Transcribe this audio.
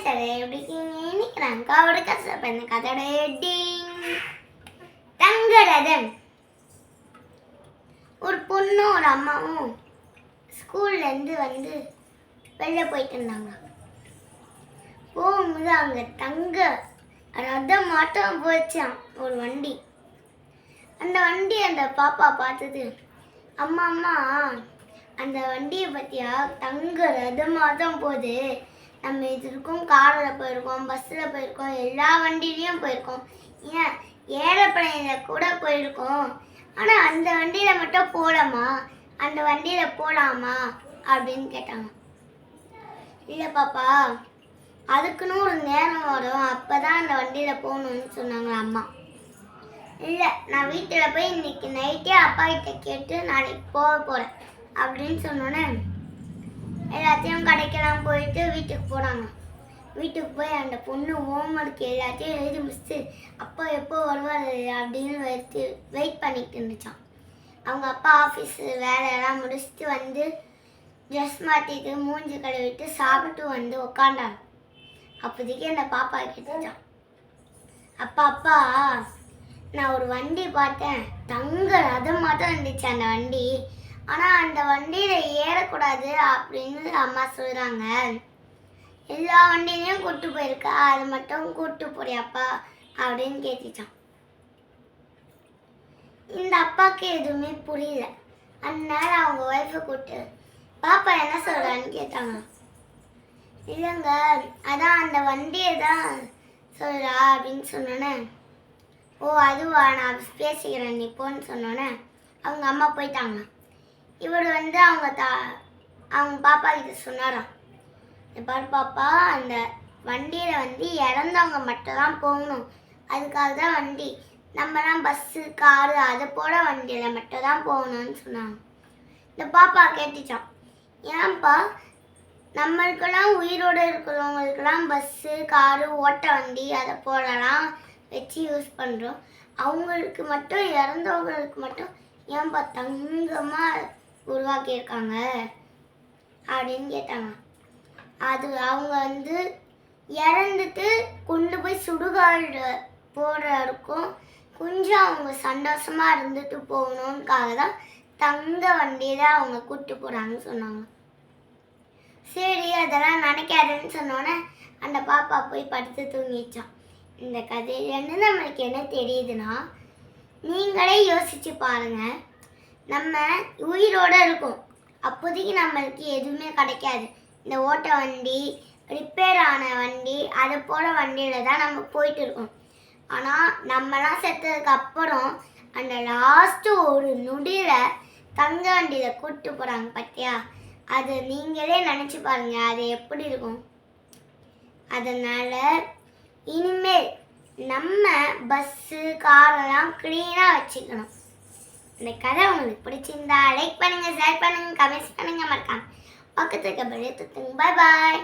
Sir எப்படி இருக்கீங்க? இன்னைக்கு நான் அக்காவோட கதை இந்த கதையோட ஹெட்டிங் தங்க ரதம். ஒரு பொண்ணும் ஒரு அம்மாவும் ஸ்கூல்லேருந்து வந்து வெளில போயிட்டு இருந்தாங்க. போகும்போது அங்கே தங்க ரதம் மாட்டம் போச்சான் ஒரு வண்டி. அந்த வண்டி அந்த பாப்பா பார்த்தது, அம்மா அம்மா அந்த வண்டியை பற்றியா தங்க ரதமாக தான் போகுது, நம்ம இது இருக்கும், காரில் போயிருக்கோம், பஸ்ஸில் போயிருக்கோம், எல்லா வண்டியிலையும் போயிருக்கோம், ஏன் ஏரோப்ளேனில் கூட போயிருக்கோம், ஆனால் அந்த வண்டியில் மட்டும் போகலாமா, அந்த வண்டியில் போகலாமா அப்படின்னு கேட்டாங்க. இல்லை பாப்பா, அதுக்குன்னு ஒரு நேரம் வரும், அப்போ தான் அந்த வண்டியில் போகணும்னு சொன்னாங்க அம்மா. இல்லை, நான் வீட்டில் போய் இன்னைக்கு நைட்டே அப்பா கிட்ட கேட்டு நாளைக்கு போக போகிறேன் அப்படின்னு சொன்னோன்னே எல்லாத்தையும் கடைக்கெல்லாம் போயிட்டு வீட்டுக்கு போனாங்க. வீட்டுக்கு போய் அந்த பொண்ணு ஹோம்ஒர்க் எல்லாத்தையும் எழுதி முடிச்சுட்டு அப்பா எப்போ வருவார் அப்படின்னு வெயிட் பண்ணிட்டு இருந்துச்சான். அவங்க அப்பா ஆஃபீஸ் வேலையெல்லாம் முடிச்சுட்டு வந்து ட்ரெஸ் மாற்றிட்டு மூஞ்சி கழுவிட்டு சாப்பிட்டு வந்து உக்காண்டாங்க. அப்போதைக்கு அந்த பாப்பா கேட்டுச்சான், அப்பா அப்பா நான் ஒரு வண்டி பார்த்தேன், தங்க ரதம் மட்டும் இருந்துச்சு அந்த வண்டி, ஆனால் அந்த வண்டியில் ஏறக்கூடாது அப்படின்னு அம்மா சொல்கிறாங்க, எல்லா வண்டியிலையும் கூப்பிட்டு போயிருக்கா, அது மட்டும் கூப்பிட்டு போறியாப்பா அப்படின்னு கேட்டுச்சான். இந்த அப்பாவுக்கு எதுவுமே புரியல. அதனால அவங்க ஒய்ஃபை கூப்பிட்டு பாப்பா என்ன சொல்கிறான்னு கேட்டாங்க. இல்லைங்க, அதான் அந்த வண்டியை தான் சொல்கிறா அப்படின்னு சொன்னோன்னே, ஓ அதுவா, நான் பேசிக்கிறேன் நீ போன்னு சொன்னோன்னே அவங்க அம்மா போயிட்டாங்க. இவர் வந்து அவங்க பாப்பா கிட்ட சொன்னாராம், பாரு பாப்பா, அந்த வண்டியில் வந்து இறந்தவங்க மட்டும் தான் போகணும், அதுக்காக தான் வண்டி, நம்மலாம் பஸ்ஸு காரு அதை போல வண்டியில் மட்டும் தான் போகணும்னு சொன்னாங்க. இந்த பாப்பா கேட்டுச்சான், ஏன்ப்பா நம்மளுக்கெல்லாம் உயிரோடு இருக்கிறவங்களுக்கெல்லாம் பஸ்ஸு காரு ஓட்ட வண்டி அதை போலலாம் வச்சு யூஸ் பண்ணுறோம், அவங்களுக்கு மட்டும் இறந்தவங்களுக்கு மட்டும் ஏன்பா தங்கமாக உருவாக்கியிருக்காங்க அப்படின்னு கேட்டாங்க. அது அவங்க வந்து இறந்துட்டு கொண்டு போய் சுடுகாடு போடுறதுக்கும் கொஞ்சம் அவங்க சந்தோஷமாக இருந்துட்டு போகணுன்னுக்காக தான் தங்க வண்டியில் அவங்க கூப்பிட்டு போகிறாங்கன்னு சொன்னாங்க. சரி அதெல்லாம் நினைக்காதுன்னு சொன்னோன்னே அந்த பாப்பா போய் படுத்து தூங்கிச்சான். இந்த கதையிலேருந்து நம்மளுக்கு என்ன தெரியுதுன்னா, நீங்களே யோசிச்சு பாருங்க, நம்ம உயிரோடு இருக்கோம், அப்போதைக்கு நம்மளுக்கு எதுவுமே கிடைக்காது, இந்த ஓட்ட வண்டி ரிப்பேர் ஆன வண்டி அதை போல் வண்டியில் தான் நம்ம போயிட்டு இருக்கோம். ஆனால் நம்மலாம் செத்ததுக்கு அப்புறம் அந்த லாஸ்ட்டு ஒரு நொடியில் தங்க வண்டியில் கூப்பிட்டு போகிறாங்க பார்த்தியா, அது நீங்களே நினச்சி பாருங்க அது எப்படி இருக்கும். அதனால் இனிமேல் நம்ம பஸ்ஸு காரெல்லாம் க்ளீனாக வச்சுக்கணும். இந்த கதை உங்களுக்கு பிடிச்சிருந்தா லைக் பண்ணுங்கள், ஷேர் பண்ணுங்கள், கமெண்ட்ஸ் பண்ணுங்கள், மறக்காம பக்கத்துக்கு பெல் தட்டுங்க. பாய் பாய்.